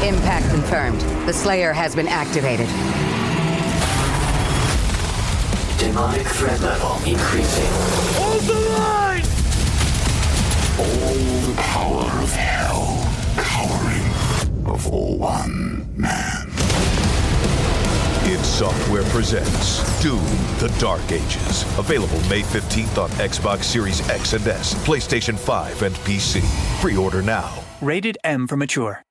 Impact confirmed. The Slayer has been activated. Demonic threat level increasing. Hold the line! All the power of hell cowering before one man. id Software presents Doom: The Dark Ages. Available May 15th on Xbox Series X and S, PlayStation 5, and PC. Pre-order now. Rated M for mature.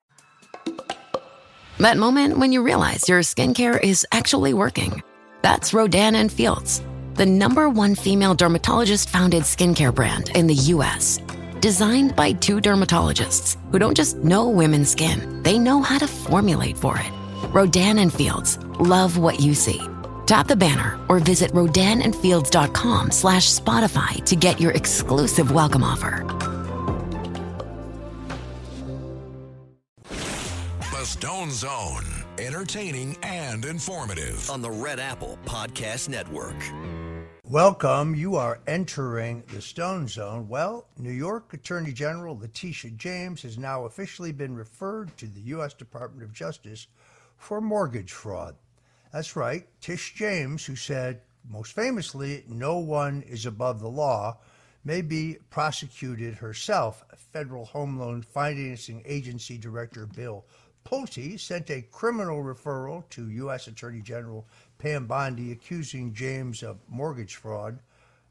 That moment when you realize your skincare is actually working. That's Rodan and Fields, the #1 female dermatologist-founded skincare brand in the U.S. Designed by 2 dermatologists who don't just know women's skin, they know how to formulate for it. Rodan and Fields, love what you see. Tap the banner or visit rodanandfields.com/Spotify to get your exclusive welcome offer. The Stone Zone, entertaining and informative on the Red Apple Podcast Network. Welcome. You are entering the Stone Zone. Well, New York Attorney General Letitia James has now officially been referred to the U.S. Department of Justice for mortgage fraud. That's right, Tish James, who said, most famously, no one is above the law, may be prosecuted herself. Federal Home Loan Financing Agency Director Bill Pulte sent a criminal referral to U.S. Attorney General Pam Bondi accusing James of mortgage fraud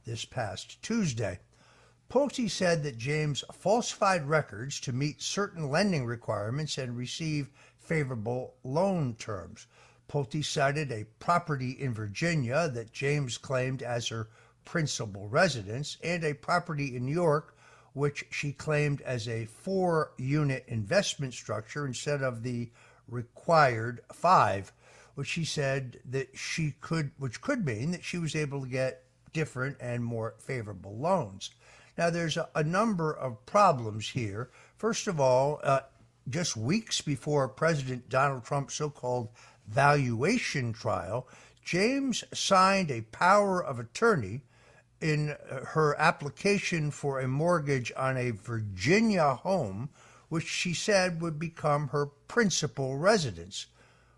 this past Tuesday. Pulte said that James falsified records to meet certain lending requirements and receive favorable loan terms. Pulte cited a property in Virginia that James claimed as her principal residence and a property in New York which she claimed as a 4-unit investment structure instead of the required 5, which she said that which could mean that she was able to get different and more favorable loans. Now, there's a number of problems here. First of all, just weeks before President Donald Trump's so-called valuation trial, James signed a power of attorney in her application for a mortgage on a Virginia home, which she said would become her principal residence.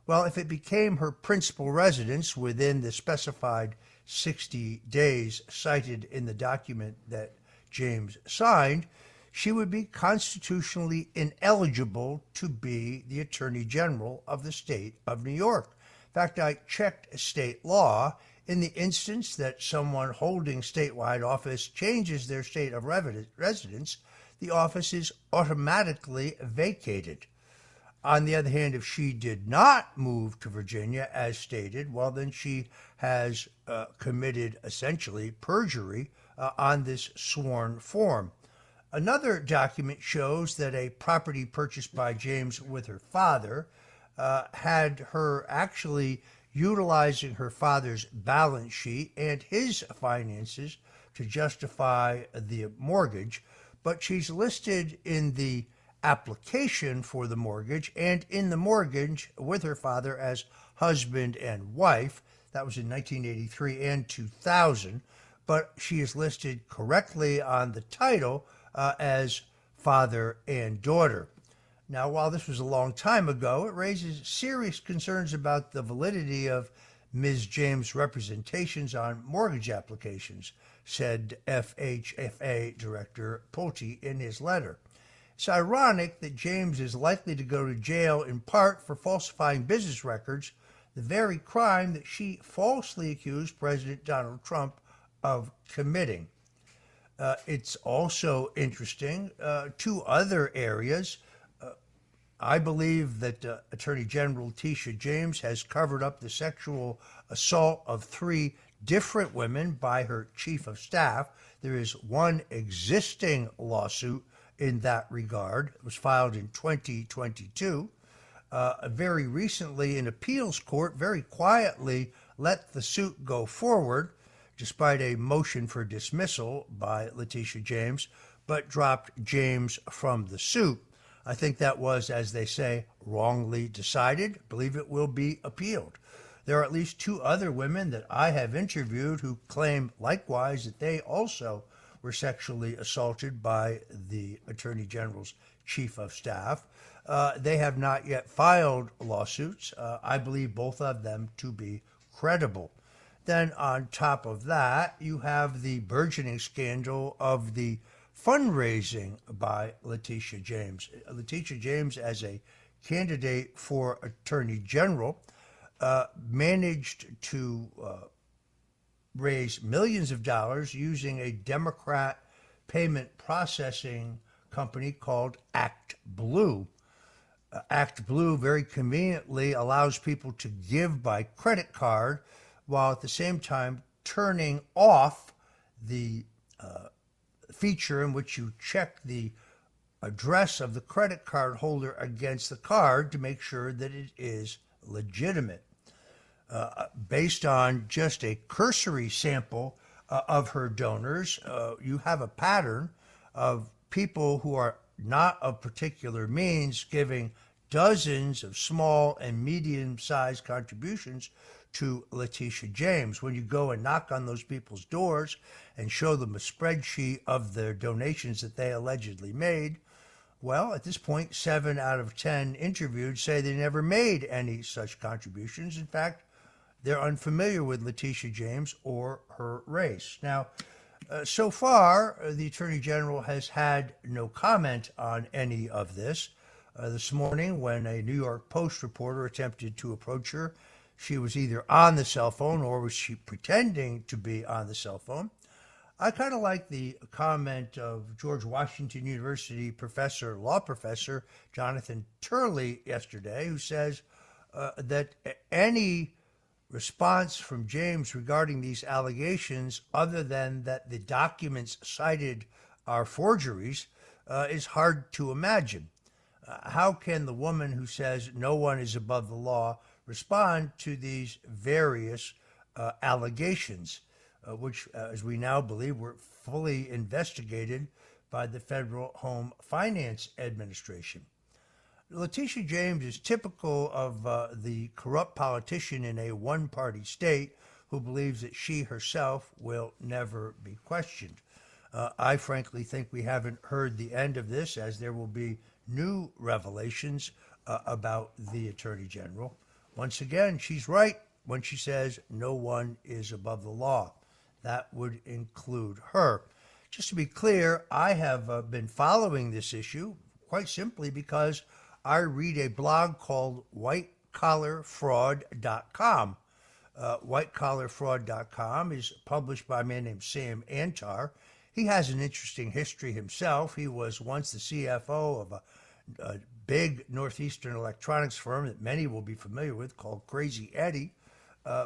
Well, if it became her principal residence within the specified 60 days cited in the document that James signed, she would be constitutionally ineligible to be the Attorney General of the state of New York. In fact, I checked state law. In the instance that someone holding statewide office changes their state of residence, the office is automatically vacated. On the other hand, if she did not move to Virginia as stated, well, then she has committed essentially perjury on this sworn form. Another document shows that a property purchased by James with her father had her actually utilizing her father's balance sheet and his finances to justify the mortgage, but she's listed in the application for the mortgage and in the mortgage with her father as husband and wife. That was in 1983 and 2000, but she is listed correctly on the title as father and daughter. Now, while this was a long time ago, it raises serious concerns about the validity of Ms. James' representations on mortgage applications, said FHFA Director Pulte in his letter. It's ironic that James is likely to go to jail in part for falsifying business records, the very crime that she falsely accused President Donald Trump of committing. It's also interesting, 2 other areas. I believe that Attorney General Letitia James has covered up the sexual assault of 3 different women by her chief of staff. There is one existing lawsuit in that regard. It was filed in 2022. Very recently, an appeals court very quietly let the suit go forward, despite a motion for dismissal by Letitia James, but dropped James from the suit. I think that was, as they say, wrongly decided. I believe it will be appealed. There are at least 2 other women that I have interviewed who claim likewise that they also were sexually assaulted by the Attorney General's chief of staff. They have not yet filed lawsuits. I believe both of them to be credible. Then on top of that, you have the burgeoning scandal of the fundraising by Letitia James. Letitia James, as a candidate for Attorney General, managed to raise millions of dollars using a Democrat payment processing company called ActBlue. ActBlue very conveniently allows people to give by credit card while at the same time turning off the feature in which you check the address of the credit card holder against the card to make sure that it is legitimate. Based on just a cursory sample of her donors, you have a pattern of people who are not of particular means giving dozens of small and medium-sized contributions to Letitia James. When you go and knock on those people's doors and show them a spreadsheet of their donations that they allegedly made, well, at this point, 7 out of 10 interviewed say they never made any such contributions. In fact, they're unfamiliar with Letitia James or her race. Now, so far, the Attorney General has had no comment on any of this. This morning, when a New York Post reporter attempted to approach her, she was either on the cell phone or was she pretending to be on the cell phone. I kind of like the comment of George Washington University law professor Jonathan Turley yesterday, who says that any response from James regarding these allegations, other than that the documents cited are forgeries, is hard to imagine. How can the woman who says no one is above the law respond to these various allegations, which, as we now believe, were fully investigated by the Federal Home Finance Administration? Letitia James is typical of the corrupt politician in a one-party state who believes that she herself will never be questioned. I frankly think we haven't heard the end of this, as there will be new revelations about the Attorney General. Once again, she's right when she says no one is above the law. That would include her. Just to be clear, I have been following this issue quite simply because I read a blog called WhiteCollarFraud.com. WhiteCollarFraud.com is published by a man named Sam Antar. He has an interesting history himself. He was once the CFO of a big Northeastern electronics firm that many will be familiar with called Crazy Eddie.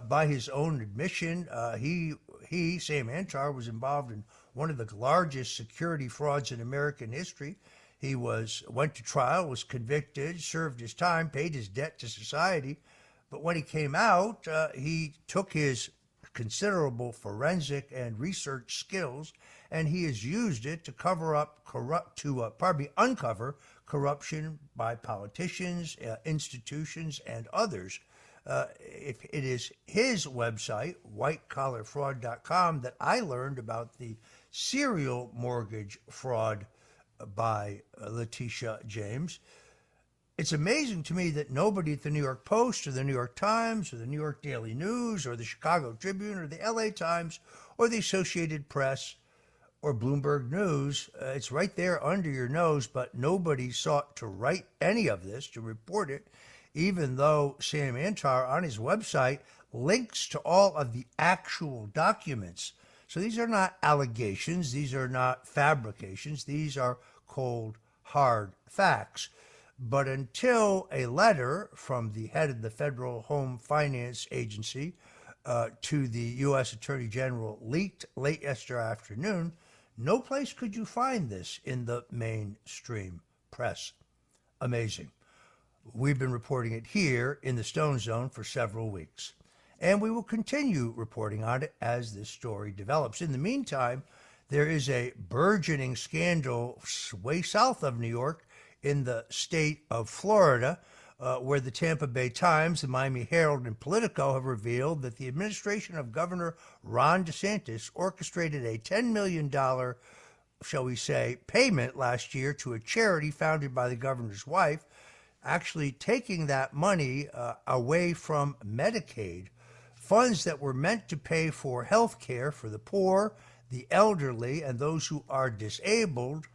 By his own admission, he, Sam Antar, was involved in one of the largest security frauds in American history. He went to trial, was convicted, served his time, paid his debt to society. But when he came out, he took his considerable forensic and research skills, and he has used it to uncover corruption by politicians, institutions, and others. If it is his website, WhiteCollarFraud.com, that I learned about the serial mortgage fraud by Letitia James. It's amazing to me that nobody at the New York Post or the New York Times or the New York Daily News or the Chicago Tribune or the LA Times or the Associated Press or Bloomberg News, it's right there under your nose, but nobody sought to write any of this, to report it, even though Sam Antar on his website links to all of the actual documents. So these are not allegations, these are not fabrications, these are cold, hard facts. But until a letter from the head of the Federal Home Finance Agency to the U.S. Attorney General leaked late yesterday afternoon, no place could you find this in the mainstream press. Amazing. We've been reporting it here in the Stone Zone for several weeks, and we will continue reporting on it as this story develops. In the meantime, there is a burgeoning scandal way south of New York in the state of Florida, where the Tampa Bay Times, the Miami Herald, and Politico have revealed that the administration of Governor Ron DeSantis orchestrated a $10 million, shall we say, payment last year to a charity founded by the governor's wife actually taking that money away from Medicaid, funds that were meant to pay for health care for the poor, the elderly, and those who are disabled,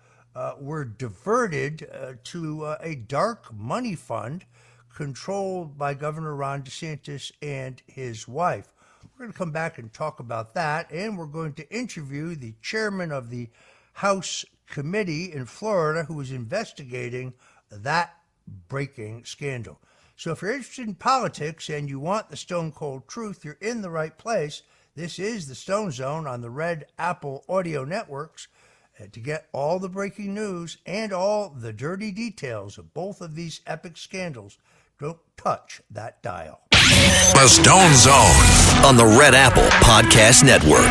were diverted to a dark money fund controlled by Governor Ron DeSantis and his wife. We're going to come back and talk about that, and we're going to interview the chairman of the House committee in Florida who is investigating that breaking scandal. So if you're interested in politics and you want the stone cold truth, you're in the right place. This is the Stone Zone on the Red Apple Audio Networks. To get all the breaking news and all the dirty details of both of these epic scandals, don't touch that dial. The Stone Zone on the Red Apple Podcast Network.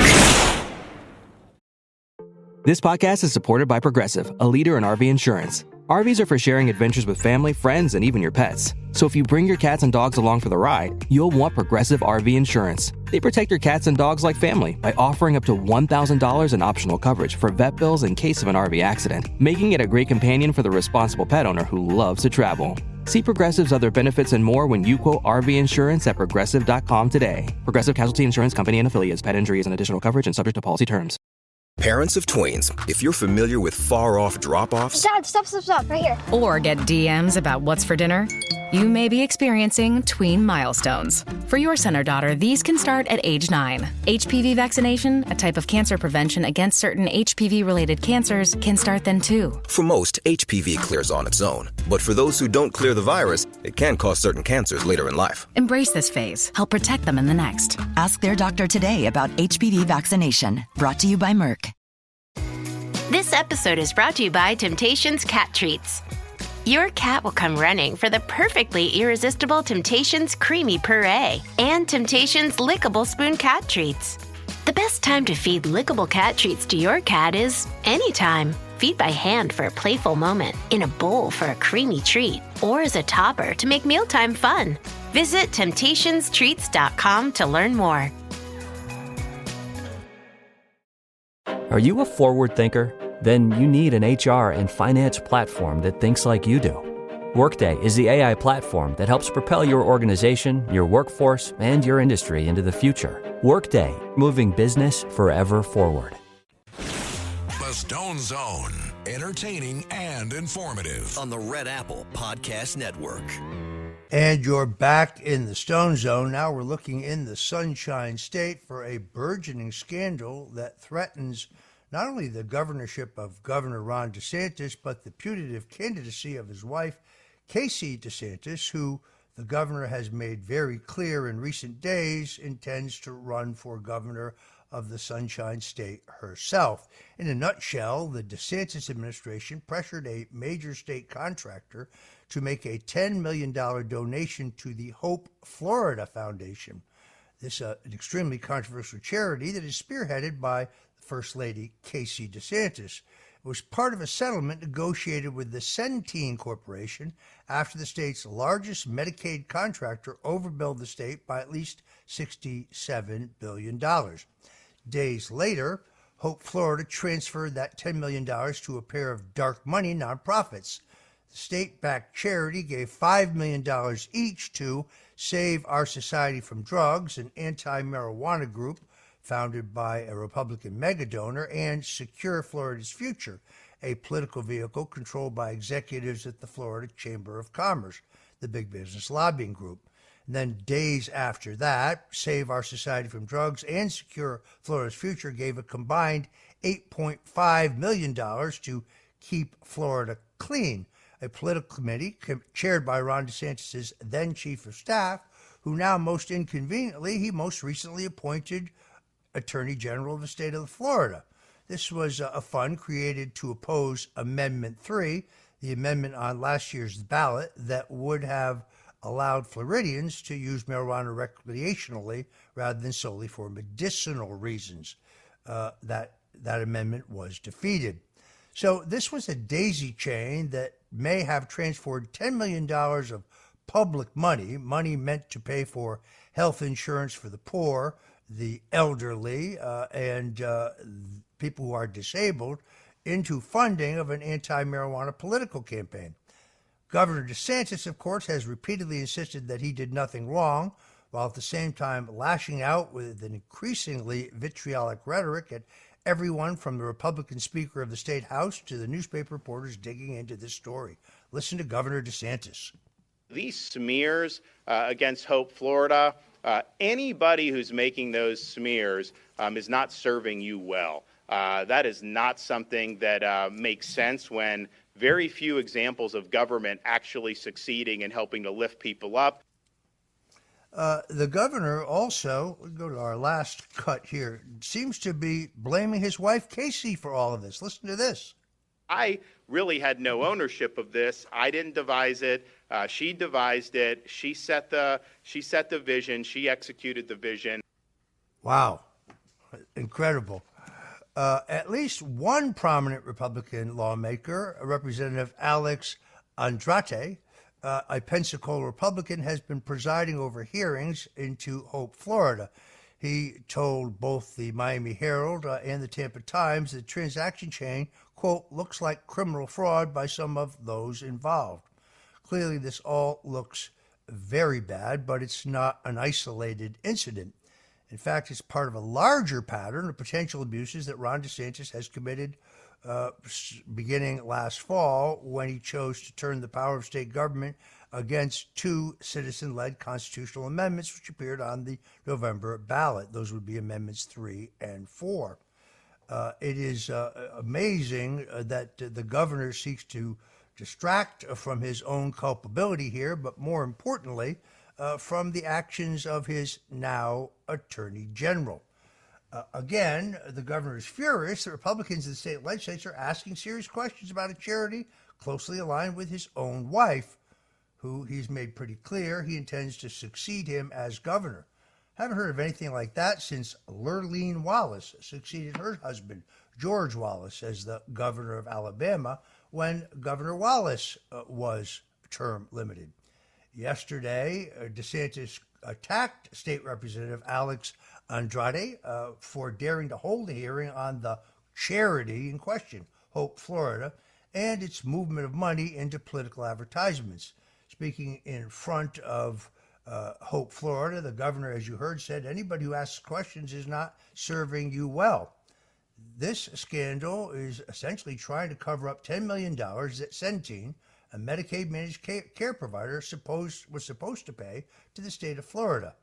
This podcast is supported by Progressive, a leader in RV insurance. RVs are for sharing adventures with family, friends, and even your pets. So if you bring your cats and dogs along for the ride, you'll want Progressive RV Insurance. They protect your cats and dogs like family by offering up to $1,000 in optional coverage for vet bills in case of an RV accident, making it a great companion for the responsible pet owner who loves to travel. See Progressive's other benefits and more when you quote RV Insurance at Progressive.com today. Progressive Casualty Insurance Company and Affiliates. Pet injury is an additional coverage and subject to policy terms. Parents of twins, if you're familiar with far-off drop-offs... Dad, stop, right here. Or get DMs about what's for dinner, you may be experiencing tween milestones. For your son or daughter, these can start at age 9. HPV vaccination, a type of cancer prevention against certain HPV-related cancers, can start then too. For most, HPV clears on its own. But for those who don't clear the virus, it can cause certain cancers later in life. Embrace this phase. Help protect them in the next. Ask their doctor today about HPV vaccination. Brought to you by Merck. This episode is brought to you by Temptations Cat Treats. Your cat will come running for the perfectly irresistible Temptations Creamy Puree and Temptations Lickable Spoon Cat Treats. The best time to feed lickable cat treats to your cat is anytime. Feed by hand for a playful moment, in a bowl for a creamy treat, or as a topper to make mealtime fun. Visit TemptationsTreats.com to learn more. Are you a forward thinker? Then you need an HR and finance platform that thinks like you do. Workday is the AI platform that helps propel your organization, your workforce, and your industry into the future. Workday, moving business forever forward. The Stone Zone, entertaining and informative. On the Red Apple Podcast Network. And you're back in the Stone Zone. Now we're looking in the Sunshine State for a burgeoning scandal that threatens not only the governorship of Governor Ron DeSantis, but the putative candidacy of his wife, Casey DeSantis, who the governor has made very clear in recent days intends to run for governor of the Sunshine State herself. In a nutshell, the DeSantis administration pressured a major state contractor to make a $10 million donation to the Hope Florida Foundation. This is an extremely controversial charity that is spearheaded by First Lady Casey DeSantis. It was part of a settlement negotiated with the Centene Corporation after the state's largest Medicaid contractor overbilled the state by at least $67 billion. Days later, Hope Florida transferred that $10 million to a pair of dark money nonprofits. The state-backed charity gave $5 million each to Save Our Society from Drugs, an anti-marijuana group founded by a Republican megadonor, and Secure Florida's Future, a political vehicle controlled by executives at the Florida Chamber of Commerce, the big business lobbying group. And then days after that, Save Our Society from Drugs and Secure Florida's Future gave a combined $8.5 million to Keep Florida Clean, a political committee chaired by Ron DeSantis' then chief of staff, who now most inconveniently, he most recently appointed Attorney General of the state of Florida. This was a fund created to oppose Amendment 3, the amendment on last year's ballot that would have allowed Floridians to use marijuana recreationally rather than solely for medicinal reasons. That amendment was defeated. So this was a daisy chain that may have transferred $10 million of public money meant to pay for health insurance for the poor, the elderly, and people who are disabled, into funding of an anti-marijuana political campaign. Governor DeSantis, of course, has repeatedly insisted that he did nothing wrong, while at the same time lashing out with an increasingly vitriolic rhetoric at everyone from the Republican Speaker of the State House to the newspaper reporters digging into this story. Listen to Governor DeSantis. These smears against Hope Florida, anybody who's making those smears is not serving you well. That is not something that makes sense when very few examples of government actually succeeding in helping to lift people up. The governor also, we'll go to our last cut here, seems to be blaming his wife, Casey, for all of this. Listen to this. I really had no ownership of this. I didn't devise it. She devised it. She set the vision. She executed the vision. Wow. Incredible. At least one prominent Republican lawmaker, Representative Alex Andrade, a Pensacola Republican, has been presiding over hearings into Hope, Florida. He told both the Miami Herald and the Tampa Times that the transaction chain, quote, looks like criminal fraud by some of those involved. Clearly, this all looks very bad, but it's not an isolated incident. In fact, it's part of a larger pattern of potential abuses that Ron DeSantis has committed beginning last fall when he chose to turn the power of state government against two citizen-led constitutional amendments which appeared on the November ballot. Those would be Amendments 3 and 4. It is amazing that the governor seeks to distract from his own culpability here, but more importantly, from the actions of his now Attorney General. Again, the governor is furious that Republicans in the state legislature are asking serious questions about a charity closely aligned with his own wife, who he's made pretty clear he intends to succeed him as governor. Haven't heard of anything like that since Lurleen Wallace succeeded her husband, George Wallace, as the governor of Alabama when Governor Wallace was term limited. Yesterday, DeSantis attacked State Representative Alex Andrade for daring to hold a hearing on the charity in question, Hope Florida, and its movement of money into political advertisements. Speaking in front of Hope Florida, the governor, as you heard, said anybody who asks questions is not serving you well. This scandal is essentially trying to cover up $10 million that Centene, a Medicaid-managed care provider, was supposed to pay to the state of Florida.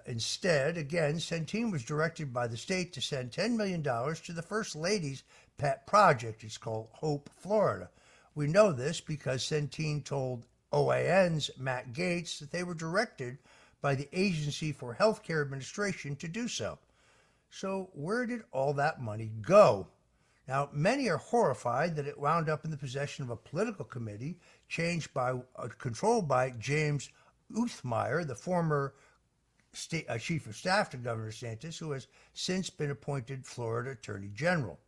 Instead, again, Centene was directed by the state to send $10 million to the First Lady's pet project. It's called Hope Florida. We know this because Centene told OAN's Matt Gaetz that they were directed by the Agency for Healthcare Administration to do so. So where did all that money go? Now, many are horrified that it wound up in the possession of a political committee controlled by James Uthmeyer, the former chief of staff to Governor DeSantis, who has since been appointed Florida Attorney General.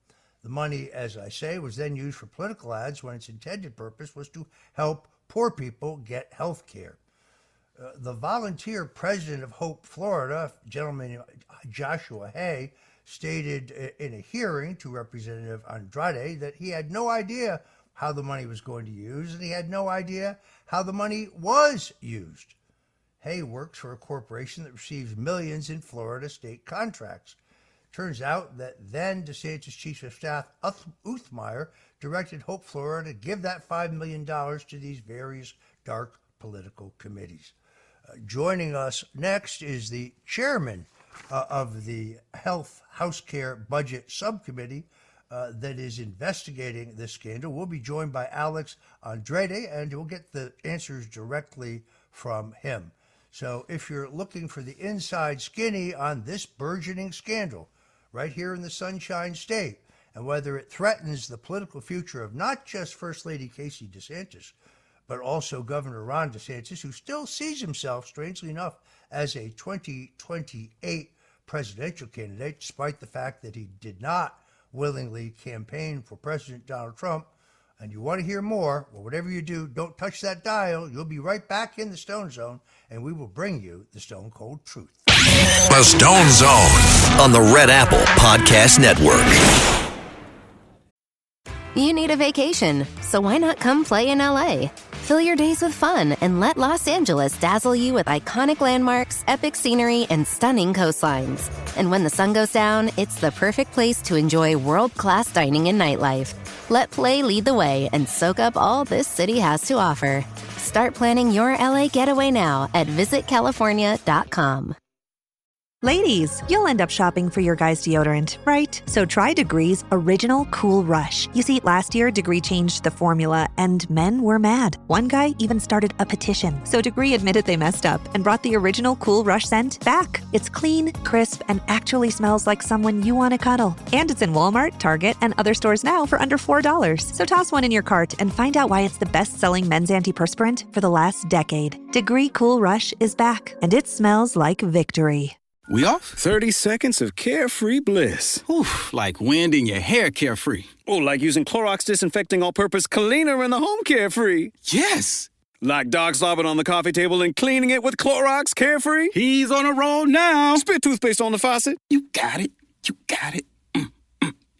The money, as I say, was then used for political ads when its intended purpose was to help poor people get health care. The volunteer president of Hope Florida, a gentleman named Joshua Hay, stated in a hearing to Representative Andrade that he had no idea how the money was going to use, and he had no idea how the money was used. Hay works for a corporation that receives millions in Florida state contracts. Turns out that then DeSantis Chief of Staff Uthmeyer directed Hope Florida to give that $5 million to these various dark political committees. Joining us next is the chairman of the Health Care Budget Subcommittee that is investigating this scandal. We'll be joined by Alex Andrade, and we'll get the answers directly from him. So if you're looking for the inside skinny on this burgeoning scandal right here in the Sunshine State, and whether it threatens the political future of not just First Lady Casey DeSantis, but also Governor Ron DeSantis, who still sees himself, strangely enough, as a 2028 presidential candidate, despite the fact that he did not willingly campaign for President Donald Trump. And you want to hear more, well, whatever you do, don't touch that dial. You'll be right back in the Stone Zone, and we will bring you the Stone Cold Truth. The Stone Zone on the Red Apple Podcast Network. You need a vacation, so why not come play in LA? Fill your days with fun and let Los Angeles dazzle you with iconic landmarks, epic scenery, and stunning coastlines. And when the sun goes down, it's the perfect place to enjoy world-class dining and nightlife. Let play lead the way and soak up all this city has to offer. Start planning your LA getaway now at visitcalifornia.com. Ladies, you'll end up shopping for your guy's deodorant, right? So try Degree's Original Cool Rush. You see, last year, Degree changed the formula, and men were mad. One guy even started a petition. So Degree admitted they messed up and brought the Original Cool Rush scent back. It's clean, crisp, and actually smells like someone you want to cuddle. And it's in Walmart, Target, and other stores now for under $4. So toss one in your cart and find out why it's the best-selling men's antiperspirant for the last decade. Degree Cool Rush is back, and it smells like victory. We off? 30 seconds of carefree bliss. Oof, like wind in your hair carefree. Oh, like using Clorox Disinfecting All-Purpose Cleaner in the home carefree. Yes! Like Doc slobbing on the coffee table and cleaning it with Clorox Carefree. He's on a roll now. Spit toothpaste on the faucet. You got it. You got it.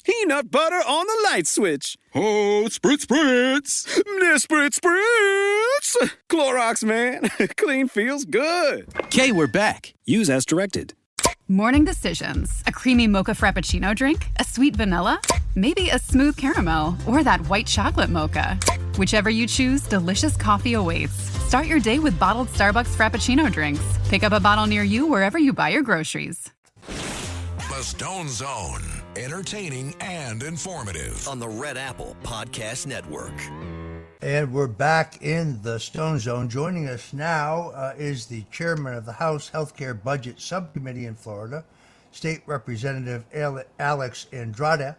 Peanut butter on the light switch. Oh, spritz, spritz. Spritz, spritz. Clorox, man. Clean feels good. Okay, we're back. Use as directed. Morning decisions. A creamy mocha frappuccino drink? A sweet vanilla? Maybe a smooth caramel? Or that white chocolate mocha? Whichever you choose, delicious coffee awaits. Start your day with bottled Starbucks Frappuccino drinks. Pick up a bottle near you wherever you buy your groceries. The Stone Zone. Entertaining and informative. On the Red Apple Podcast Network. And we're back in the Stone Zone. Joining us now is the chairman of the House Healthcare Budget Subcommittee in Florida, State Representative Alex Andrade.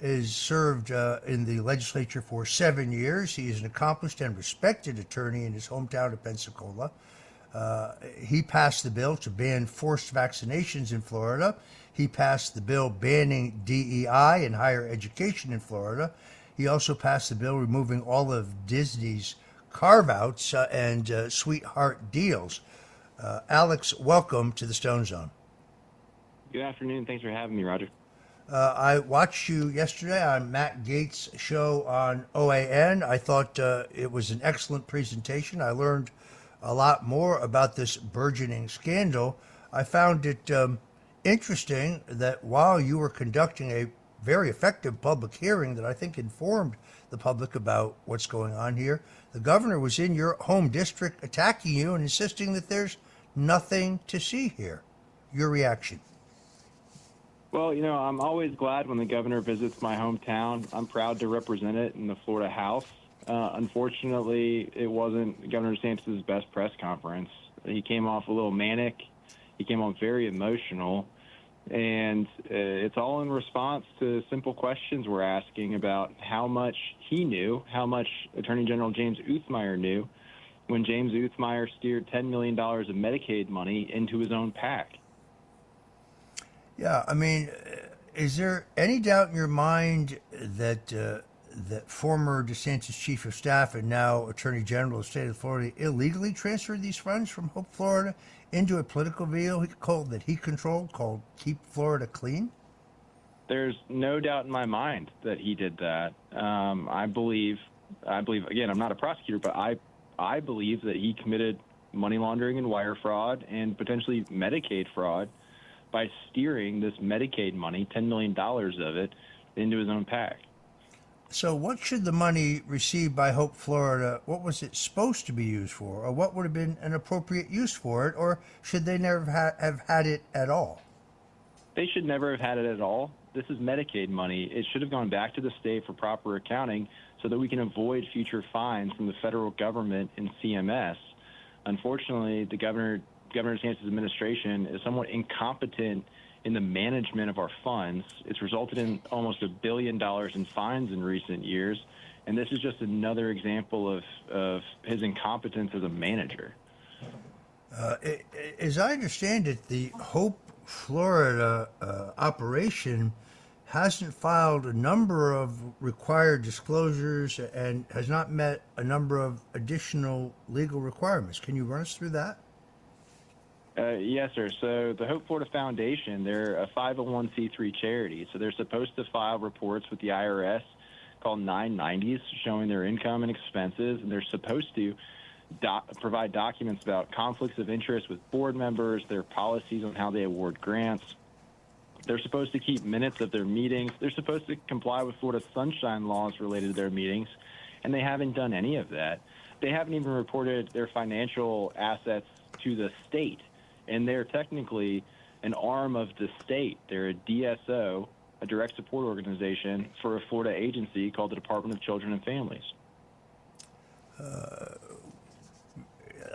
Is served in the legislature for 7 years. He is an accomplished and respected attorney in his hometown of Pensacola. He passed the bill to ban forced vaccinations in Florida. He passed the bill banning DEI in higher education in Florida. He also passed the bill removing all of Disney's carve-outs and sweetheart deals. Alex, welcome to the Stone Zone. Good afternoon. Thanks for having me, Roger. I watched you yesterday on Matt Gaetz' show on OAN. I thought it was an excellent presentation. I learned a lot more about this burgeoning scandal. I found it interesting that while you were conducting a very effective public hearing that I think informed the public about what's going on here, the governor was in your home district attacking you and insisting that there's nothing to see here. Your reaction? Well, you know, I'm always glad when the governor visits my hometown. I'm proud to represent it in the Florida House. Unfortunately, it wasn't Governor DeSantis' best press conference. He came off a little manic. He came off very emotional. And it's all in response to simple questions we're asking about how much he knew, how much Attorney General James Uthmeier knew when James Uthmeier steered $10 million of Medicaid money into his own PAC. Yeah, I mean, is there any doubt in your mind that that former DeSantis chief of staff and now Attorney General of the state of Florida illegally transferred these funds from Hope Florida into a political vehicle that he controlled called Keep Florida Clean? There's no doubt in my mind that he did that. I believe, again, I'm not a prosecutor, but I believe that he committed money laundering and wire fraud and potentially Medicaid fraud by steering this Medicaid money, $10 million of it, into his own PAC. So what should the money received by Hope Florida, what was it supposed to be used for? Or what would have been an appropriate use for it? Or should they never have had it at all? They should never have had it at all. This is Medicaid money. It should have gone back to the state for proper accounting so that we can avoid future fines from the federal government and CMS. Unfortunately, the Governor DeSantis' administration is somewhat incompetent in the management of our funds. It's resulted in almost $1 billion in fines in recent years, and this is just another example of his incompetence as a manager. As I understand it, the Hope Florida operation hasn't filed a number of required disclosures and has not met a number of additional legal requirements. Can you run us through that? Yes, sir. So the Hope Florida Foundation, they're a 501c3 charity, so they're supposed to file reports with the IRS called 990s, showing their income and expenses, and they're supposed to provide documents about conflicts of interest with board members, their policies on how they award grants. They're supposed to keep minutes of their meetings. They're supposed to comply with Florida sunshine laws related to their meetings, and they haven't done any of that. They haven't even reported their financial assets to the state, and they're technically an arm of the state. They're a DSO, a direct support organization for a Florida agency called the Department of Children and Families.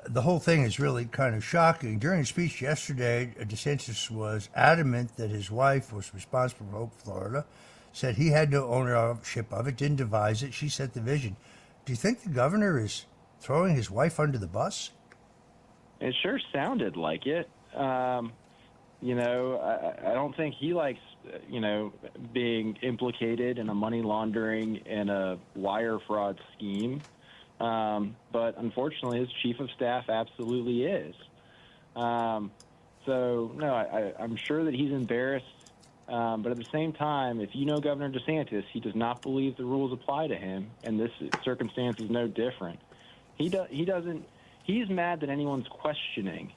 The whole thing is really kind of shocking. During a speech yesterday, DeSantis was adamant that his wife was responsible for Hope Florida, said he had no ownership of it, didn't devise it. She set the vision. Do you think the governor is throwing his wife under the bus? It sure sounded like it. I don't think he likes, being implicated in a money laundering and a wire fraud scheme. But unfortunately, his chief of staff absolutely is. I'm sure that he's embarrassed. But at the same time, if you know Governor DeSantis, he does not believe the rules apply to him, and this circumstance is no different. He's mad that anyone's questioning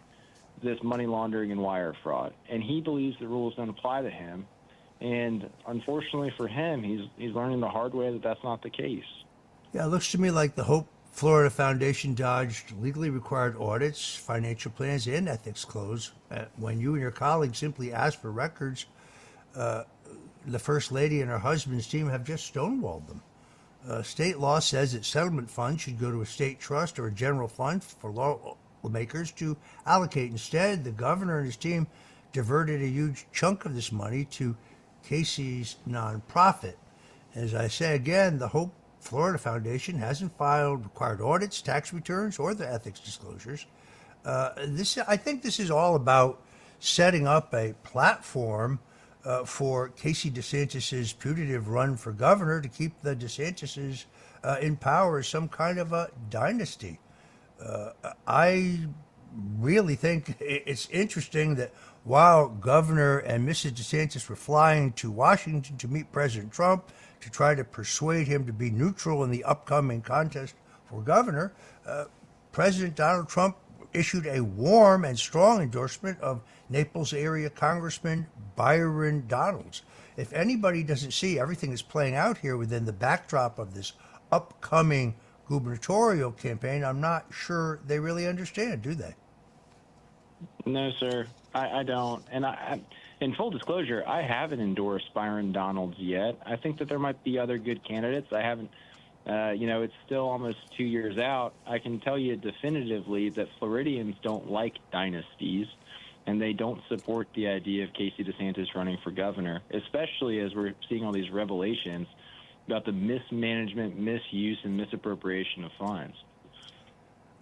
this money laundering and wire fraud, and he believes the rules don't apply to him. And unfortunately for him, he's learning the hard way that that's not the case. Yeah, it looks to me like the Hope Florida Foundation dodged legally required audits, financial plans, and ethics codes when you and your colleagues simply asked for records. The First Lady and her husband's team have just stonewalled them. State law says that settlement funds should go to a state trust or a general fund for lawmakers to allocate. Instead, the governor and his team diverted a huge chunk of this money to Casey's nonprofit. As I say again, the Hope Florida Foundation hasn't filed required audits, tax returns, or the ethics disclosures. I think this is all about setting up a platform for Casey DeSantis's putative run for governor to keep the DeSantises in power as some kind of a dynasty. I really think it's interesting that while Governor and Mrs. DeSantis were flying to Washington to meet President Trump to try to persuade him to be neutral in the upcoming contest for governor, President Donald Trump issued a warm and strong endorsement of Naples area Congressman Byron Donalds. If anybody doesn't see everything that's playing out here within the backdrop of this upcoming gubernatorial campaign, I'm not sure they really understand, do they? No, sir, I don't. And in full disclosure, I haven't endorsed Byron Donalds yet. I think that there might be other good candidates. I haven't. It's still almost 2 years out. I can tell you definitively that Floridians don't like dynasties, and they don't support the idea of Casey DeSantis running for governor, especially as we're seeing all these revelations about the mismanagement, misuse, and misappropriation of funds.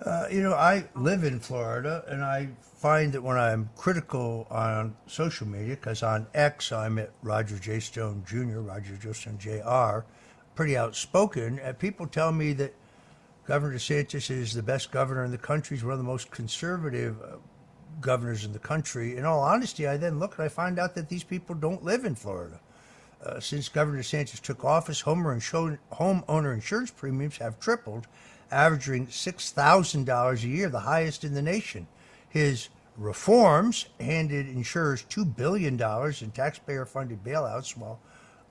I live in Florida, and I find that when I'm critical on social media, because on X I'm at Roger J. Stone Jr., Roger J. Stone Jr., pretty outspoken, and people tell me that Governor DeSantis is the best governor in the country. He's one of the most conservative governors in the country. In all honesty, I then look and I find out that these people don't live in Florida. Since Governor DeSantis took office, homeowner insurance premiums have tripled, averaging $6,000 a year, the highest in the nation. His reforms handed insurers $2 billion in taxpayer-funded bailouts while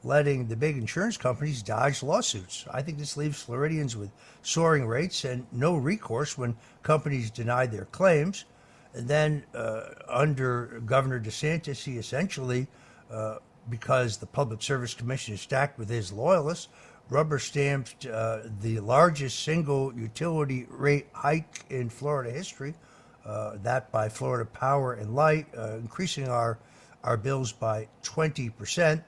letting the big insurance companies dodge lawsuits. I think this leaves Floridians with soaring rates and no recourse when companies deny their claims. And then under Governor DeSantis, he essentially, because the Public Service Commission is stacked with his loyalists, rubber-stamped the largest single utility rate hike in Florida history, that by Florida Power and Light, increasing our bills by 20%.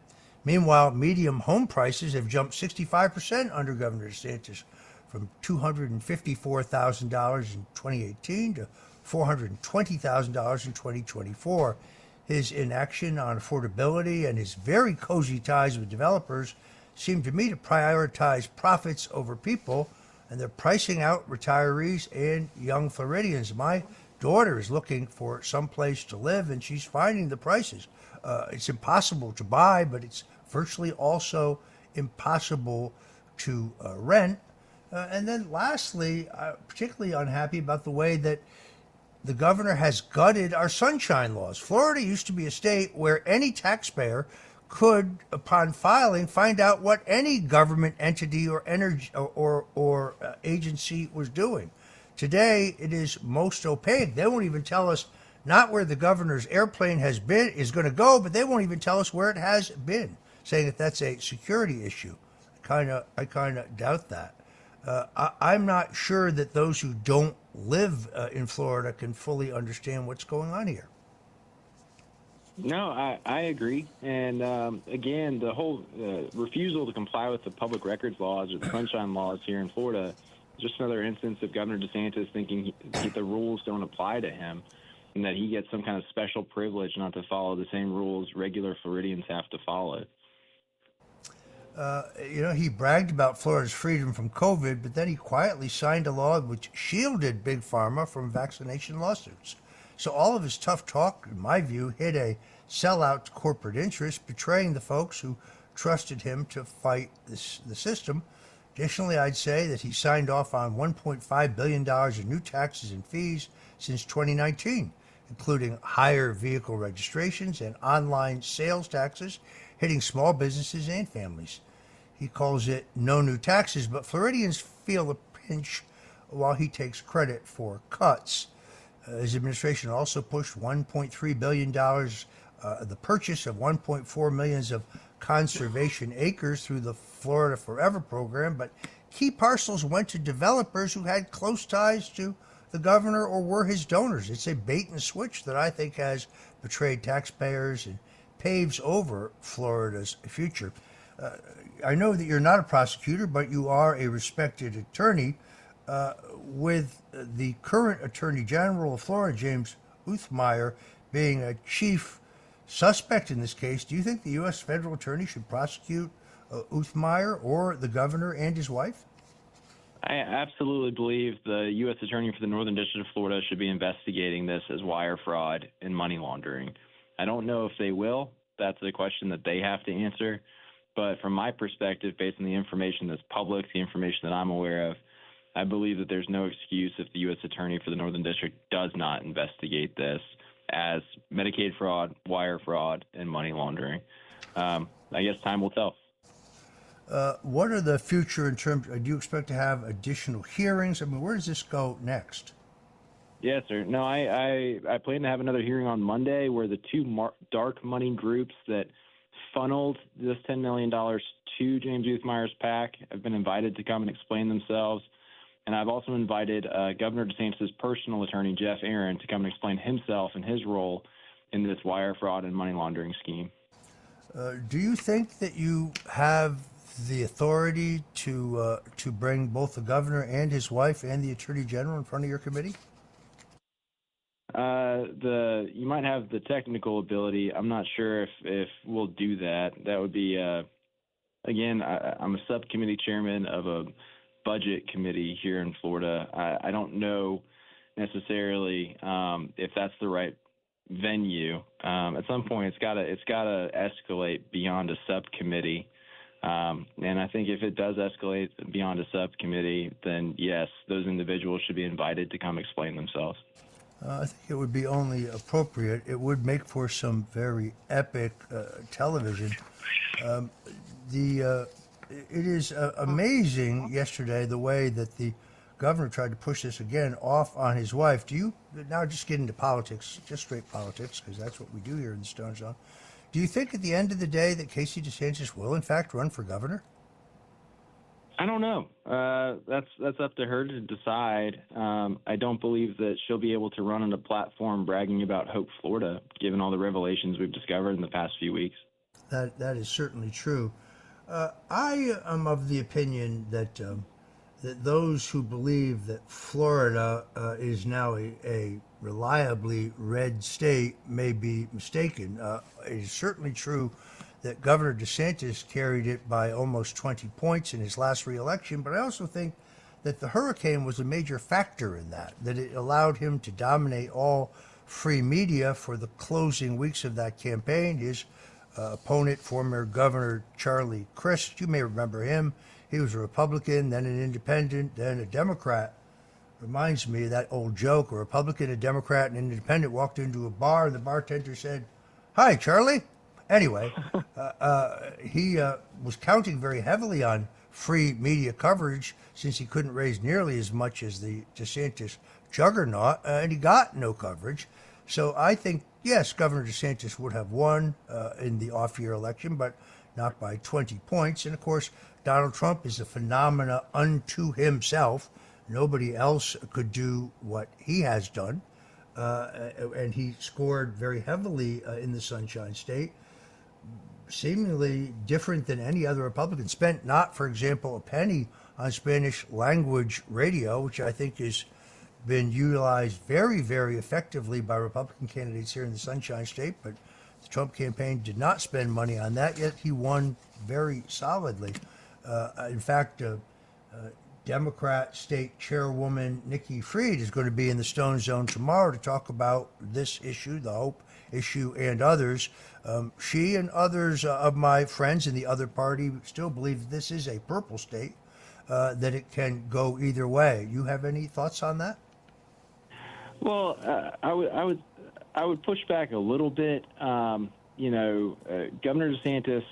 Meanwhile, medium home prices have jumped 65% under Governor DeSantis, from $254,000 in 2018 to $420,000 in 2024. His inaction on affordability and his very cozy ties with developers seem to me to prioritize profits over people, and they're pricing out retirees and young Floridians. My daughter is looking for some place to live, and she's finding the prices. It's impossible to buy, but it's virtually also impossible to rent. And then lastly, particularly unhappy about the way that the governor has gutted our sunshine laws. Florida used to be a state where any taxpayer could, upon filing, find out what any government entity or energy or agency was doing. Today, it is most opaque. They won't even tell us not where the governor's airplane is going to go, but they won't even tell us where it has been, saying that that's a security issue. I kind of doubt that. I'm not sure that those who don't live in Florida can fully understand what's going on here. No, I agree. And again, the whole refusal to comply with the public records laws or the sunshine laws here in Florida is just another instance of Governor DeSantis thinking that the rules don't apply to him and that he gets some kind of special privilege not to follow the same rules regular Floridians have to follow. He bragged about Florida's freedom from COVID, but then he quietly signed a law which shielded Big Pharma from vaccination lawsuits. So all of his tough talk, in my view, hit a sellout to corporate interests, betraying the folks who trusted him to fight the system. Additionally, I'd say that he signed off on $1.5 billion in new taxes and fees since 2019, including higher vehicle registrations and online sales taxes, hitting small businesses and families. He calls it no new taxes, but Floridians feel a pinch while he takes credit for cuts. His administration also pushed $1.3 billion, the purchase of 1.4 million of conservation acres through the Florida Forever program, but key parcels went to developers who had close ties to the governor or were his donors. It's a bait and switch that I think has betrayed taxpayers and paves over Florida's future. I know that you're not a prosecutor, but you are a respected attorney. With the current Attorney General of Florida, James Uthmeier, being a chief suspect in this case, do you think the U.S. federal attorney should prosecute Uthmeier or the governor and his wife? I absolutely believe the U.S. Attorney for the Northern District of Florida should be investigating this as wire fraud and money laundering. I don't know if they will. That's a question that they have to answer. But from my perspective, based on the information that's public, the information that I'm aware of, I believe that there's no excuse if the U.S. Attorney for the Northern District does not investigate this as Medicaid fraud, wire fraud, and money laundering. I guess time will tell. What are the future in terms, do you expect to have additional hearings? I mean, where does this go next? Yes, sir. No, I plan to have another hearing on Monday where the two dark money groups that funneled this $10 million to James Uthmeier's PAC have been invited to come and explain themselves. And I've also invited Governor DeSantis' personal attorney, Jeff Aaron, to come and explain himself and his role in this wire fraud and money laundering scheme. Do you think that you have the authority to bring both the governor and his wife and the attorney general in front of your committee? You might have the technical ability. I'm not sure if we'll do that. That would be, again, I'm a subcommittee chairman of a budget committee here in Florida. I don't know necessarily if that's the right venue. At some point, it's gotta escalate beyond a subcommittee. And I think if it does escalate beyond a subcommittee, then yes, those individuals should be invited to come explain themselves. I think it would be only appropriate. It would make for some very epic television. It is amazing yesterday the way that the governor tried to push this again off on his wife. Do you now just get into politics, just straight politics, because that's what we do here in the Stone Zone? Do you think at the end of the day that Casey DeSantis will in fact run for governor? I don't know. That's up to her to decide. I don't believe that she'll be able to run on a platform bragging about Hope Florida, given all the revelations we've discovered in the past few weeks. That is certainly true. I am of the opinion that that those who believe that Florida is now a reliably red state may be mistaken. It is certainly true that Governor DeSantis carried it by almost 20 points in his last reelection, but I also think that the hurricane was a major factor in that it allowed him to dominate all free media for the closing weeks of that campaign. His opponent, former Governor Charlie Crist, you may remember him, He was a Republican, then an independent, then a Democrat. Reminds me of that old joke. A Republican, a Democrat, and an independent walked into a bar, and the bartender said, "Hi, Charlie." Anyway, he was counting very heavily on free media coverage since he couldn't raise nearly as much as the DeSantis juggernaut, and he got no coverage. So I think, yes, Governor DeSantis would have won in the off-year election, but not by 20 points. And, of course, Donald Trump is a phenomena unto himself. Nobody else could do what he has done. And he scored very heavily in the Sunshine State, seemingly different than any other Republican. Spent not, for example, a penny on Spanish language radio, which I think has been utilized very, very effectively by Republican candidates here in the Sunshine State. But the Trump campaign did not spend money on that, yet he won very solidly. In fact, Democrat State Chairwoman Nikki Fried is going to be in the Stone Zone tomorrow to talk about this issue, the Hope issue, and others. She and others of my friends in the other party still believe that this is a purple state, that it can go either way. You have any thoughts on that? Well, I would push back a little bit. Governor DeSantis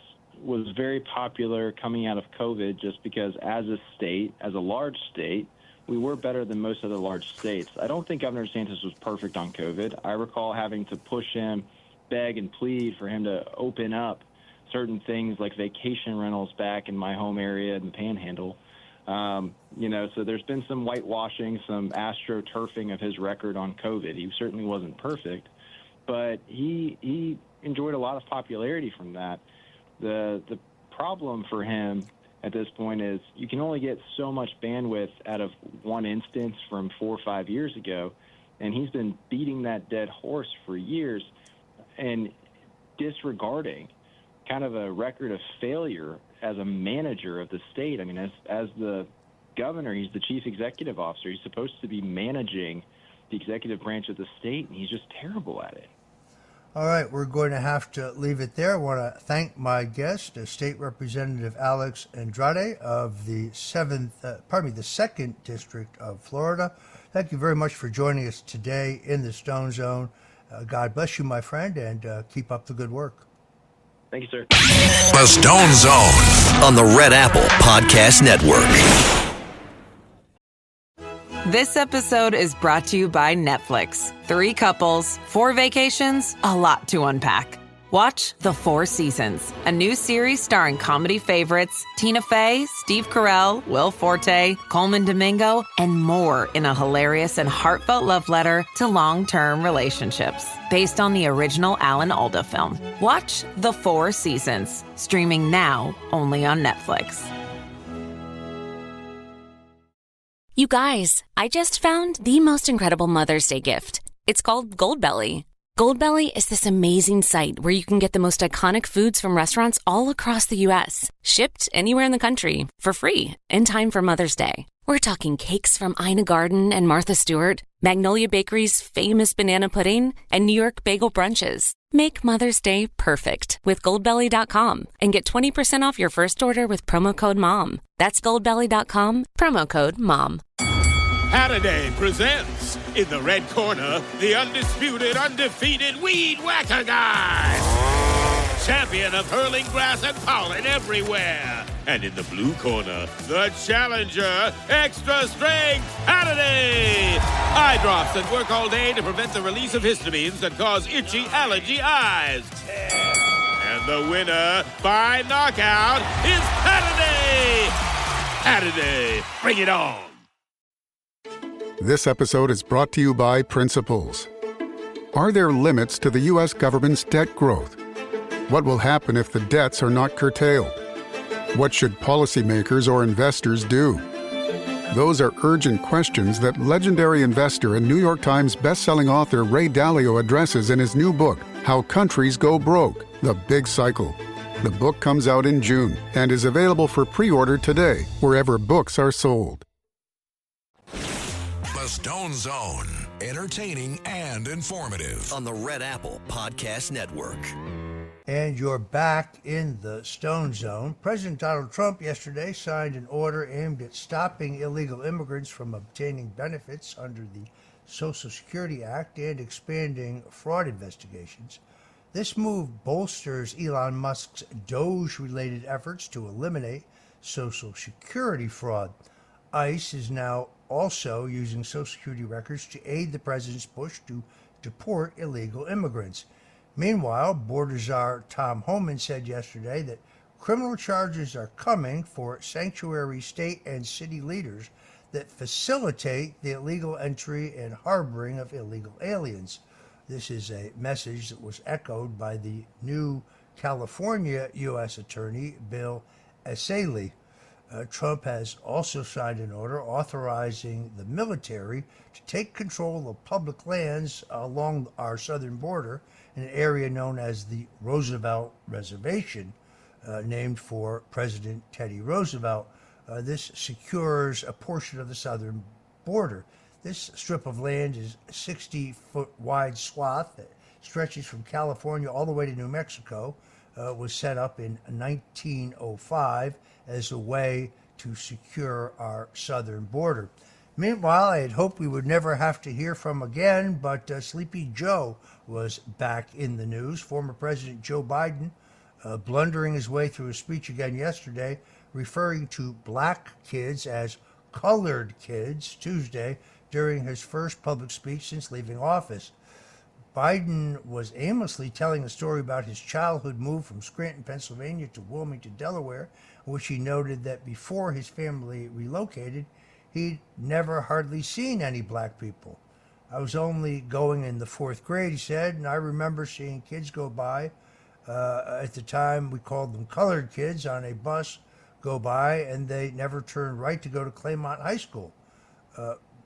was very popular coming out of COVID just because as a state, as a large state, we were better than most other large states. I don't think Governor DeSantis was perfect on COVID. I recall having to push him, beg and plead for him to open up certain things like vacation rentals back in my home area in the Panhandle. So there's been some whitewashing, some astroturfing of his record on COVID. He certainly wasn't perfect, but he enjoyed a lot of popularity from that. The problem for him at this point is you can only get so much bandwidth out of one instance from 4 or 5 years ago, and he's been beating that dead horse for years and disregarding kind of a record of failure as a manager of the state. I mean, as the governor, he's the chief executive officer. He's supposed to be managing the executive branch of the state, and he's just terrible at it. All right, we're going to have to leave it there. I want to thank my guest, State Representative Alex Andrade of the 2nd District of Florida. Thank you very much for joining us today in the Stone Zone. God bless you, my friend, and keep up the good work. Thank you, sir. The Stone Zone on the Red Apple Podcast Network. This episode is brought to you by Netflix. 3 couples, 4 vacations, a lot to unpack. Watch The 4 Seasons, a new series starring comedy favorites Tina Fey, Steve Carell, Will Forte, Coleman Domingo, and more in a hilarious and heartfelt love letter to long-term relationships. Based on the original Alan Alda film. Watch The 4 Seasons, streaming now only on Netflix. You guys, I just found the most incredible Mother's Day gift. It's called Goldbelly. Goldbelly is this amazing site where you can get the most iconic foods from restaurants all across the U.S., shipped anywhere in the country for free in time for Mother's Day. We're talking cakes from Ina Garten and Martha Stewart, Magnolia Bakery's famous banana pudding, and New York bagel brunches. Make Mother's Day perfect with Goldbelly.com and get 20% off your first order with promo code MOM. That's Goldbelly.com, promo code MOM. Halliday presents, in the red corner, the undisputed, undefeated Weed Whacker Guy. Champion of hurling grass and pollen everywhere. And in the blue corner, the challenger, extra strength Halliday. Eye drops that work all day to prevent the release of histamines that cause itchy allergy eyes. And the winner by knockout is Halliday. Halliday, bring it on. This episode is brought to you by Principles. Are there limits to the U.S. government's debt growth? What will happen if the debts are not curtailed? What should policymakers or investors do? Those are urgent questions that legendary investor and New York Times bestselling author Ray Dalio addresses in his new book, How Countries Go Broke: The Big Cycle. The book comes out in June and is available for pre-order today, wherever books are sold. The Stone Zone, entertaining and informative. On the Red Apple Podcast Network. And you're back in the Stone Zone. President Donald Trump yesterday signed an order aimed at stopping illegal immigrants from obtaining benefits under the Social Security Act and expanding fraud investigations. This move bolsters Elon Musk's Doge-related efforts to eliminate Social Security fraud. ICE is now also using Social Security records to aid the president's push to deport illegal immigrants. Meanwhile, Border Czar Tom Homan said yesterday that criminal charges are coming for sanctuary state and city leaders that facilitate the illegal entry and harboring of illegal aliens. This is a message that was echoed by the new California U.S. Attorney, Bill Essayli. Trump has also signed an order authorizing the military to take control of public lands along our southern border in an area known as the Roosevelt Reservation, named for President Teddy Roosevelt. This secures a portion of the southern border. This strip of land is a 60-foot wide swath that stretches from California all the way to New Mexico. Was set up in 1905 as a way to secure our southern border. Meanwhile, I had hoped we would never have to hear from again, but Sleepy Joe was back in the news. Former President Joe Biden blundering his way through a speech again yesterday, referring to black kids as colored kids Tuesday during his first public speech since leaving office. Biden was aimlessly telling a story about his childhood move from Scranton, Pennsylvania to Wilmington, Delaware, in which he noted that before his family relocated, he'd never hardly seen any black people. I was only going in the 4th grade, he said, and I remember seeing kids go by. At the time, we called them colored kids on a bus go by, and they never turned right to go to Claymont High School.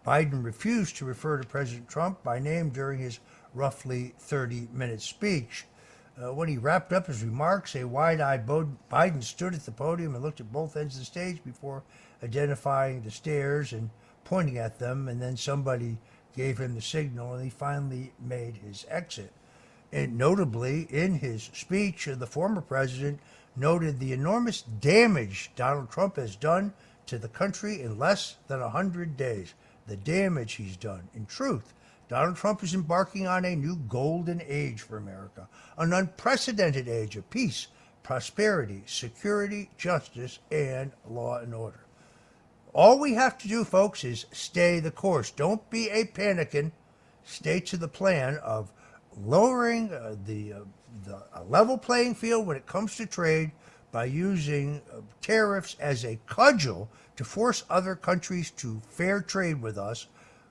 Biden refused to refer to President Trump by name during his roughly 30-minute speech. When he wrapped up his remarks, a wide-eyed Biden stood at the podium and looked at both ends of the stage before identifying the stairs and pointing at them, and then somebody gave him the signal, and he finally made his exit. And notably, in his speech, the former president noted the enormous damage Donald Trump has done to the country in less than 100 days. The damage he's done. In truth, Donald Trump is embarking on a new golden age for America, an unprecedented age of peace, prosperity, security, justice, and law and order. All we have to do, folks, is stay the course. Don't be a panicking. Stay to the plan of lowering the level playing field when it comes to trade by using tariffs as a cudgel to force other countries to fair trade with us,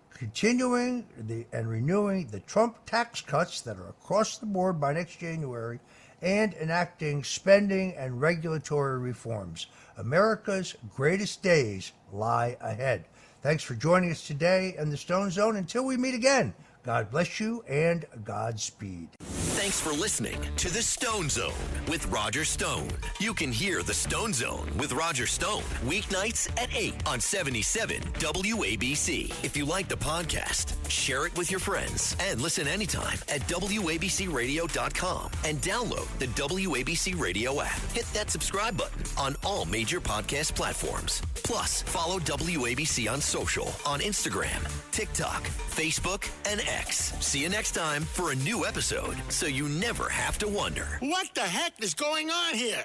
continuing and renewing the Trump tax cuts that are across the board by next January, and enacting spending and regulatory reforms. America's greatest days lie ahead. Thanks for joining us today in the Stone Zone. Until we meet again, God bless you and Godspeed. Thanks for listening to The Stone Zone with Roger Stone. You can hear The Stone Zone with Roger Stone weeknights at 8 on 77 WABC. If you like the podcast, share it with your friends and listen anytime at WABCRadio.com and download the WABC Radio app. Hit that subscribe button on all major podcast platforms. Plus, follow WABC on social on Instagram, TikTok, Facebook, and X. See you next time for a new episode, so you never have to wonder. What the heck is going on here?